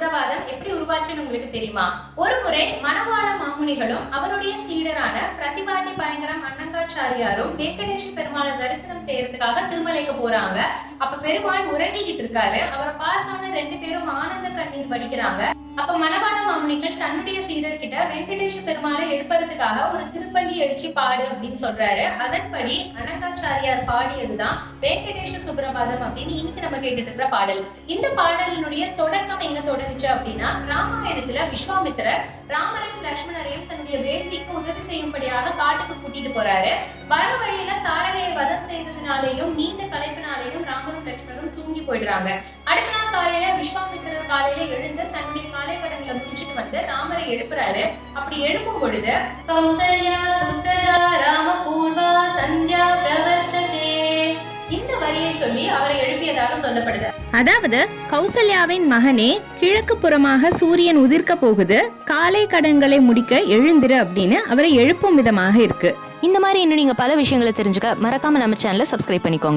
சுப்ரபாதம் எப்படி உருவாச்சுன்னு உங்களுக்கு தெரியுமா? ஒரு முறை மணவாள மாமுனிகளும் அவருடைய சீடரான பிரதிபாதி பயங்கரம் அன்னங்காச்சாரியாரும் வெங்கடேஷ பெருமாளை தரிசனம் செய்யறதுக்காக திருமலைக்கு போறாங்க. அப்ப பெருமாள் உறங்கிக்கிட்டு இருக்காரு. அவரை பார்த்தோன்னு 2 பேரும் ஆனந்த கண்ணீர் வடிக்கிறாங்க. அப்ப மணவாள மாமுனிகள் தன்னுடைய சீடர்கிட்ட வெங்கடேஷ பெருமாளை எழுப்புறதுக்காக ஒரு திருப்பள்ளி எழுச்சி பாடு அப்படின்னு சொல்றாரு. அதன்படி அனங்காச்சாரியார் பாடியதுதான் வெங்கடேஷ சுப்ரபாதம் அப்படின்னு இன்னைக்கு நம்ம கேட்டுட்டு இருக்கிற பாடல். இந்த பாடலினுடைய தொடக்கம் எங்க தொடங்குச்சு அப்படின்னா, ராமாயணத்துல விஸ்வாமித்திரர் ராமரையும் லட்சுமணரையும் தன்னுடைய வேள்விக்கு உதவி செய்யும்படியாக காட்டுக்கு கூட்டிட்டு போறாரு. வர வழியில தாரகையை வதம் செய்ததுனாலையும் நீண்ட கலைப்பினாலையும் ராமரும் லட்சுமணரும் தூங்கி போயிடுறாங்க. அடுத்த நாள் காலையில விஸ்வாமித்திரர் காலையில எழுந்து தன்னுடைய காலை கடன்களை முடிச்சுட்டு வந்து ராமரை எழுப்புறாரு. அப்படி எழுப்பும் பொழுது கௌசல்யா சுப்ரஜா ராம பூர்வா சந்தியா பிரவர்த்ததே இந்த வரியை சொல்லி அவரை எழுப்பியதாக சொல்லப்படுது. அதாவது கௌசல்யாவின் மகனே, கிழக்கு புறமாக சூரியன் உதிர்க்க போகுது, காலை கடன்களை முடிக்க எழுந்திரு அப்படின்னு அவரை எழுப்பும் விதமாக இருக்கு. இந்த மாதிரி இன்னும் நீங்க பல விஷயங்களை தெரிஞ்சுக்க மறக்காம நம்ம சேனலை சப்ஸ்கிரைப் பண்ணிக்கோங்க.